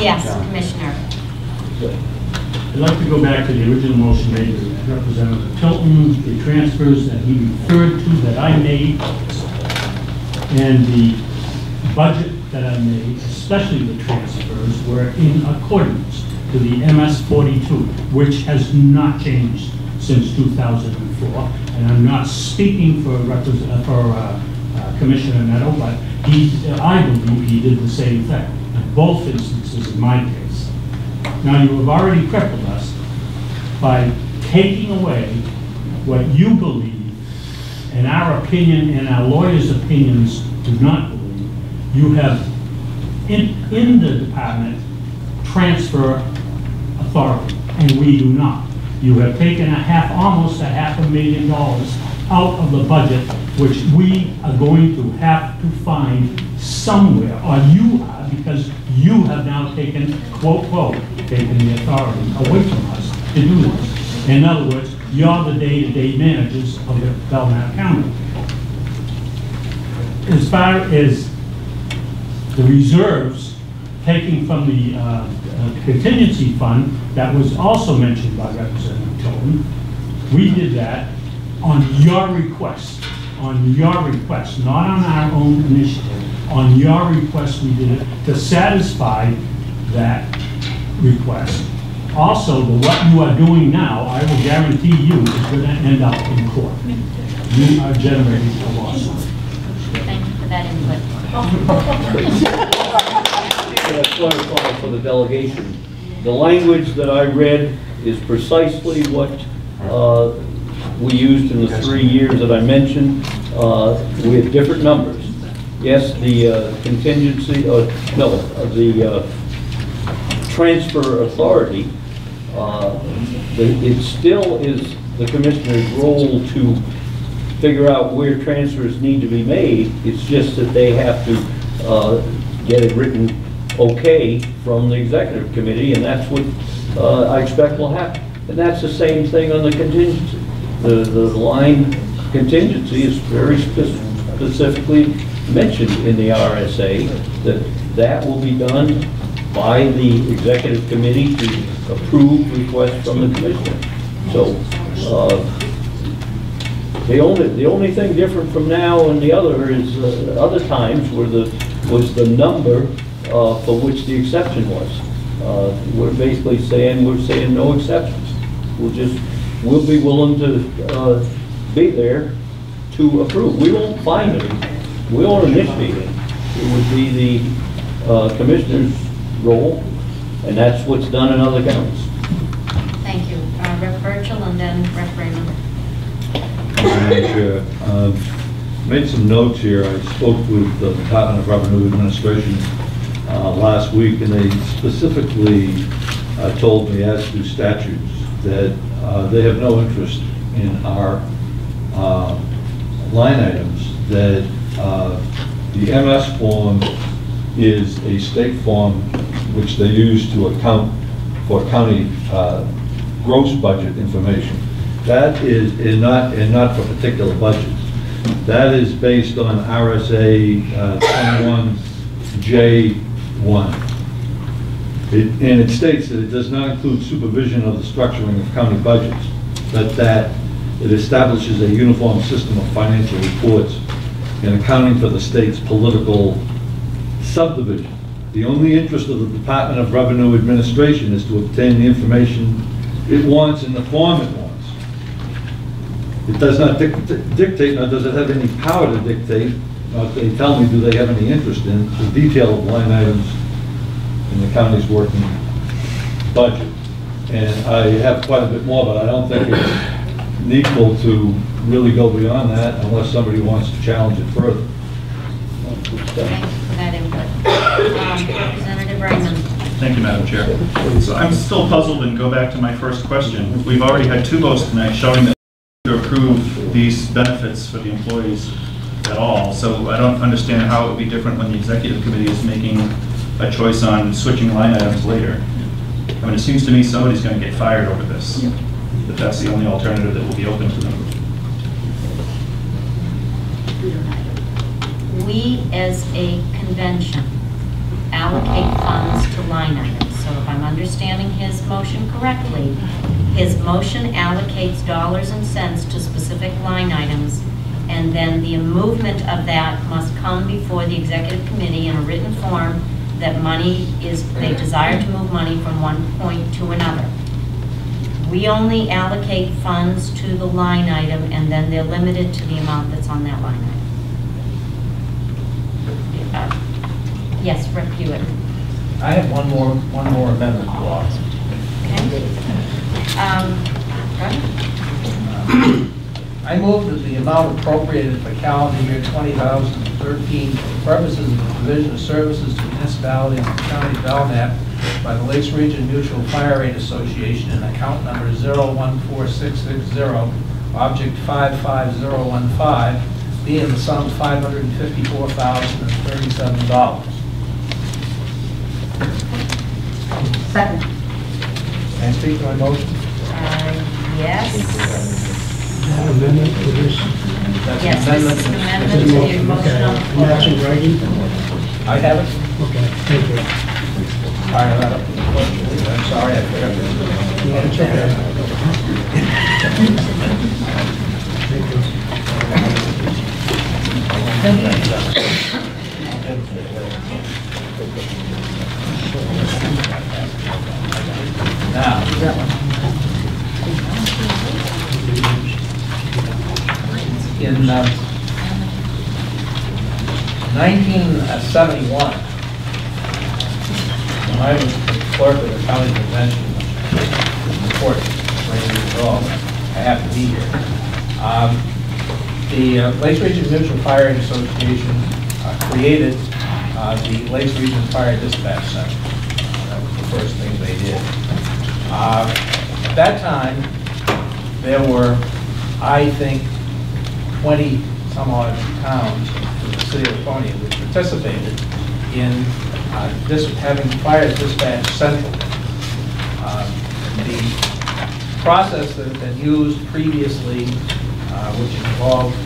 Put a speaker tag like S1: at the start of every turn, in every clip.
S1: Yes, Commissioner.
S2: I'd like to go back to the original motion made by Representative Tilton, the transfers that he referred to that I made, and the budget that I made, especially the transfers, were in accordance to the MS 42, which has not changed since 2004. And I'm not speaking for Commissioner Neto, but I believe he did the same thing in both instances in my case. Now, you have already crippled us by taking away what you believe, in our opinion and our lawyers' opinions do not believe. You have, in the department, transfer authority, and we do not. You have taken almost a $500,000 out of the budget, which we are going to have to find somewhere, or you are, because you have now taken, quote, quote, taken the authority away from us to do this. In other words, you're the day-to-day managers of the Belknap County. As far as the reserves taking from the contingency fund that was also mentioned by Representative Tilton, we did that on your request, not on our own initiative. On your request, we did it to satisfy that request. Also, what you are doing now, I will guarantee you, is going to end up in court. You are generating a lawsuit.
S1: Thank you for that input.
S3: Clarify for the delegation. The language that I read is precisely what we used in the 3 years that I mentioned with different numbers. Yes, the contingency, the transfer authority, it still is the commissioner's role to figure out where transfers need to be made. It's just that they have to get it written okay from the executive committee, and that's what I expect will happen. And that's the same thing on the contingency. The line contingency is very specifically mentioned in the RSA that will be done by the executive committee to approve requests from the commissioner. So the only thing different from now and the other is other times was the number for which the exception was. We're basically saying no exceptions. We'll be willing to be there to approve. We won't find it. We won't initiate it. It would be the commissioner's role, and that's what's done in other counties.
S1: Thank you. Rep. Burchell and then Rep. Raymond.
S4: Madam Chair, made some notes here. I spoke with the Department of Revenue Administration last week, and they specifically told me, as to statutes, that they have no interest in our line items, that the MS form is a state form which they use to account for county gross budget information. That is not for particular budgets. That is based on RSA 21J1. And it states that it does not include supervision of the structuring of county budgets, but that it establishes a uniform system of financial reports and accounting for the state's political subdivision. The only interest of the Department of Revenue Administration is to obtain the information it wants in the form it wants. It does not dictate, nor does it have any power to dictate, nor if they tell me do they have any interest in, the detail of line items in the county's working budget. And I have quite a bit more, but I don't think it's needful to really go beyond that unless somebody wants to challenge it further.
S1: Thank you for that input. Representative Raymond.
S5: Thank you, Madam Chair. So I'm still puzzled, and go back to my first question. We've already had 2 votes tonight showing that to approve these benefits for the employees at all. So I don't understand how it would be different when the executive committee is making a choice on switching line items later. I mean, it seems to me somebody's going to get fired over this, but that's the only alternative that will be open to them.
S1: We, as a convention, allocate funds to line items. So if I'm understanding his motion correctly, his motion allocates dollars and cents to specific line items, and then the movement of that must come before the executive committee in a written form that they desire to move money from one point to another. We only allocate funds to the line item, and then they're limited to the amount that's on that line item. Yes, Rick Hewitt.
S6: I have one more amendment clause.
S1: Okay. Go ahead.
S6: I move that the amount appropriated for calendar year 2013 for purposes of the provision of services to municipalities and county of Belknap by the Lakes Region Mutual Fire Aid Association in account number 014660, object 55015, be in the sum of $554,037.
S1: Second.
S6: Can I speak to my motion?
S1: Yes.
S7: Amendment to this?
S6: That's an
S1: Yes, this
S6: amendment.
S1: is an amendment to your motion on the
S7: And that's in
S1: floor.
S7: writing?
S6: I have it.
S7: Okay, thank you.
S6: Fire that up. I'm sorry, I forgot this.
S7: No, it's okay. Thank
S6: Now, in 1971, when I was clerk of the county convention, the court, many years ago, I have to be here. The Lakes Region Mutual Fire Aid Association created the Lakes Region Fire Dispatch Center. That was the first thing they did. At that time, there were, I think, 20 some odd towns in the city of Laconia that participated in having fire dispatch central. The process that had been used previously, which involved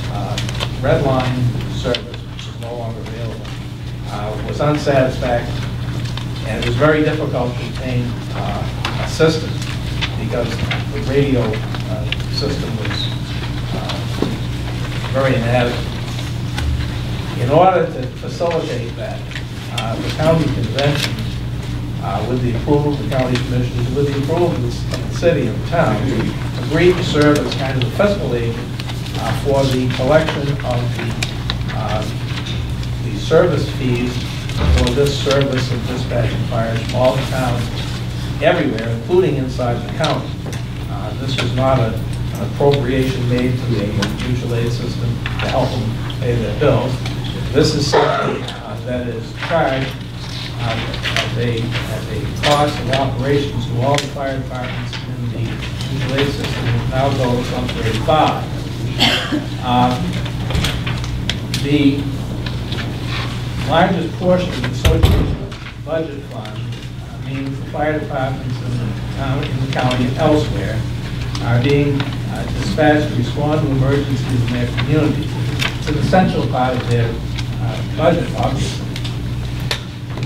S6: red line service, which is no longer available, was unsatisfactory, and it was very difficult to obtain assistance because the radio system was very inadequate. In order to facilitate that, the county convention, with the approval of the county commissioners, with the approval of the city and the town, agreed to serve as kind of the fiscal agent for the collection of the service fees for this service of dispatching fires from all the towns everywhere, including inside the county. This was not an appropriation made to the mutual aid system to help them pay their bills. This is something that is charged as a cost of operations to all the fire departments in the mutual aid system, which now goes up to 35. The largest portion of the association budget fund, meaning the fire departments in the county and elsewhere, are being dispatched to respond to emergencies in their communities. It's an essential part of their budget, obviously.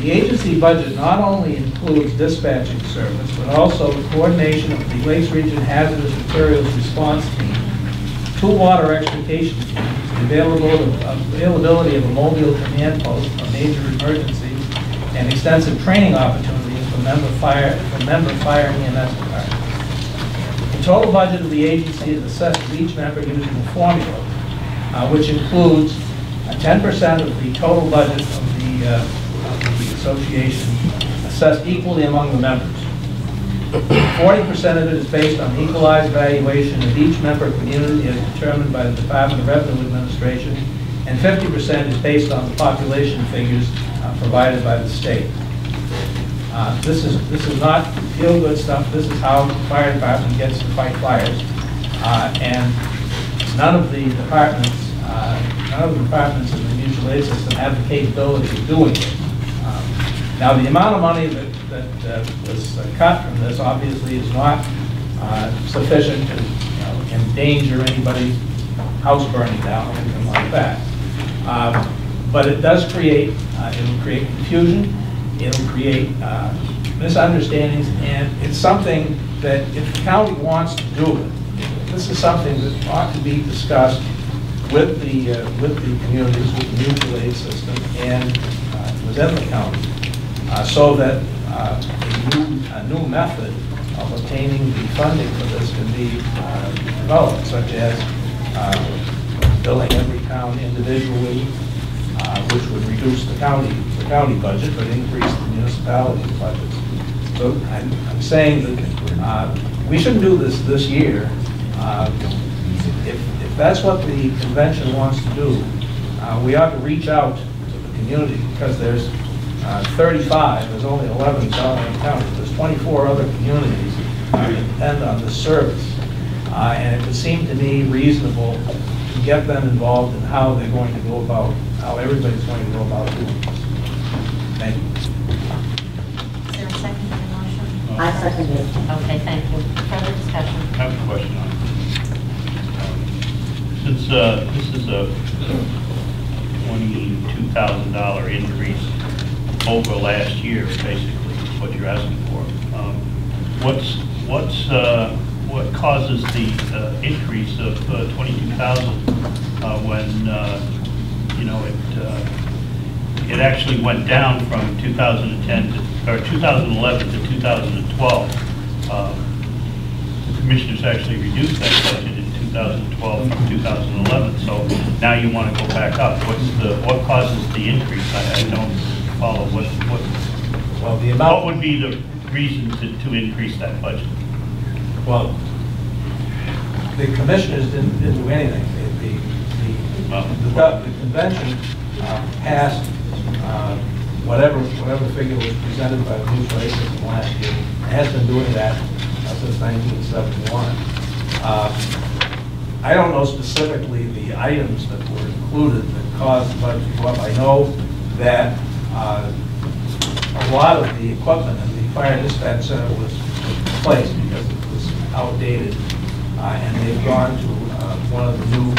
S6: The agency budget not only includes dispatching service, but also the coordination of the Lakes Region Hazardous Materials Response Team, 2 water extrication teams, the availability of a mobile command post for major emergencies, and extensive training opportunities for member fire and EMS departments. The total budget of the agency is assessed to each member using a formula, which includes 10% of the total budget of the association assessed equally among the members. 40% of it is based on equalized valuation of each member community as determined by the Department of Revenue Administration, and 50% is based on the population figures provided by the state. This is not feel-good stuff. This is how the fire department gets to fight fires, and none of the departments in the mutual aid system have the capability of doing it. Now, the amount of money that was cut from this obviously is not sufficient to endanger anybody's house burning down or anything like that. But it does create, it will create confusion. it'll create misunderstandings, and it's something that if the county wants to do it, this is something that ought to be discussed with the communities, with the mutual aid system, and within the county, so that a new method of obtaining the funding for this can be developed, such as billing every town individually, which would reduce the county budget, but increase the municipality budgets. So I'm saying that we shouldn't do this year. If that's what the convention wants to do, we ought to reach out to the community, because there's 35, there's only 11 in Southern County. There's 24 other communities that depend on this service. And it would seem to me reasonable to get them involved in how they're going to go about, how everybody's going to go about doing this. Thank you.
S1: Is there a second to the motion?
S8: I second it.
S1: Okay, thank you. Further discussion?
S9: I have a question on it. Since this is a $22,000 increase over last year, basically, is what you're asking for. What causes the increase of 22,000 when you know it actually went down from 2010 to, or 2011 to 2012? The commissioners actually reduced that budget in 2012 from 2011. So now you want to go back up. What causes the increase? I don't follow.
S6: Well, the amount.
S9: What would be the reason to increase that budget?
S6: Well, the commissioners didn't do anything. The convention passed whatever figure was presented by the mutual aid system last year. It has been doing that since 1971. I don't know specifically the items that were included that caused the budget to go up. I know that a lot of the equipment in the fire dispatch center was replaced because it was outdated, and they've gone to one of the new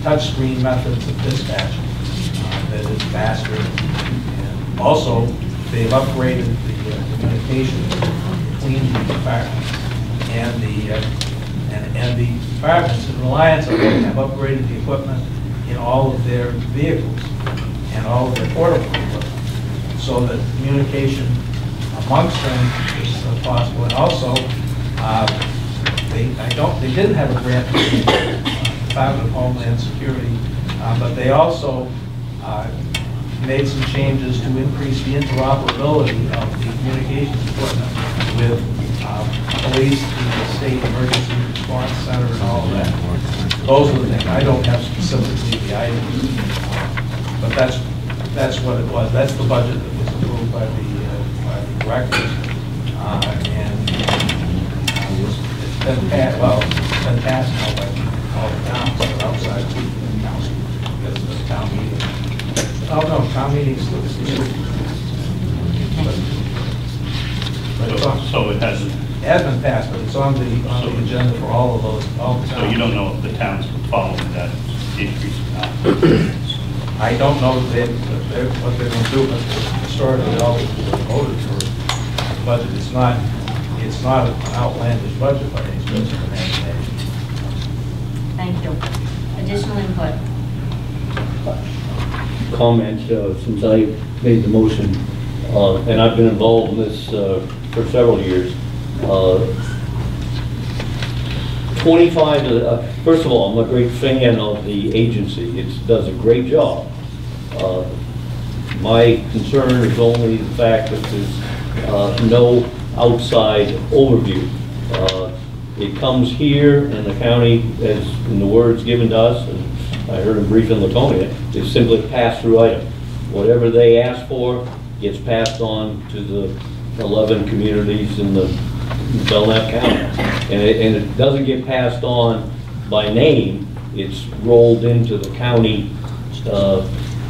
S6: touchscreen methods of dispatch that is faster. And also, they've upgraded the communication between the departments, and the departments in reliance on them have upgraded the equipment in all of their vehicles and all of their portable equipment, so that communication amongst them is possible. And also, they didn't have a grant from the Department of Homeland Security, but they also made some changes to increase the interoperability of the communications equipment with police, the state emergency response center, and all of that. Those are the things. I don't have specifically the items, but that's what it was. That's the budget that was approved by the directors, and it's been passed. Well, it's been passed now by all the towns that are outside the council because of the town meeting. Oh no, town meetings.
S9: So it hasn't.
S6: It has been passed, but it's on the agenda for all of those, all the towns.
S9: So you don't know if the towns will follow that increase or not?
S6: I don't know what they're going to do, but historically always voted for the budget. It's not an outlandish budget by any stretch of imagination.
S1: Thank you. Additional input?
S3: Comment, since I made the motion, and I've been involved in this for several years. 25, first of all, I'm a great fan of the agency. It does a great job. My concern is only the fact that there's no outside overview. It comes here, and the county, as in the words given to us, and I heard him brief in Laconia, is simply a pass-through item. Whatever they ask for gets passed on to the 11 communities in the Belknap County. And it doesn't get passed on by name, it's rolled into the county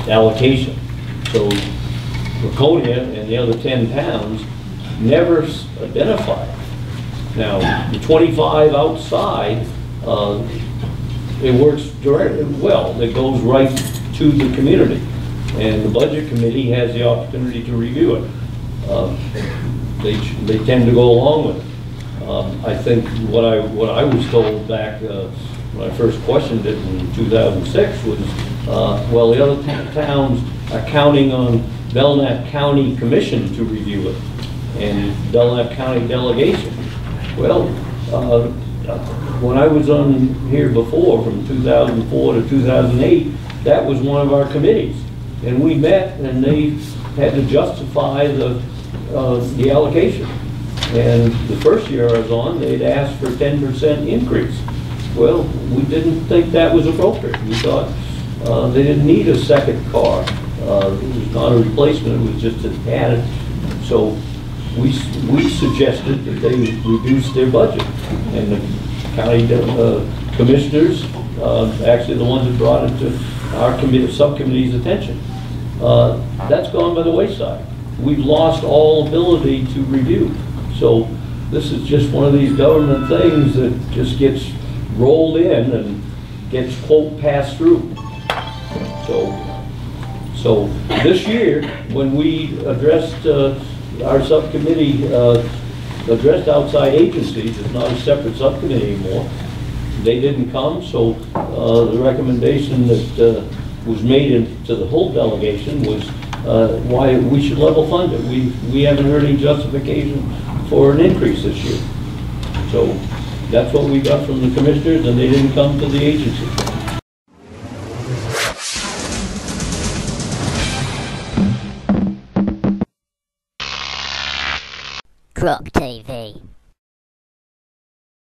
S3: allocation. So Laconia and the other 10 towns never identify. Now, the 25 outside, it works directly well. It goes right to the community. and the budget committee has the opportunity to review it. They tend to go along with it. I think what I was told back when I first questioned it in 2006 was, well, the other towns are counting on Belknap County Commission to review it, and Belknap County delegation. Well, when I was on here before, from 2004 to 2008, that was one of our committees. And we met, and they had to justify the allocation. And the first year I was on, they'd asked for 10% increase. Well, we didn't think that was appropriate. We thought they didn't need a second car. It was not a replacement, it was just an added. So we suggested that they reduce their budget. And the county commissioners, actually the ones that brought it to our subcommittee's attention, that's gone by the wayside. We've lost all ability to review. So this is just one of these government things that just gets rolled in and gets, quote, passed through. So this year, when we addressed, our subcommittee addressed outside agencies, it's not a separate subcommittee anymore. They didn't come, so the recommendation that was made to the whole delegation was why we should level fund it. We haven't heard any justification for an increase this year. So that's what we got from the commissioners, and they didn't come to the agency.
S8: Croc TV.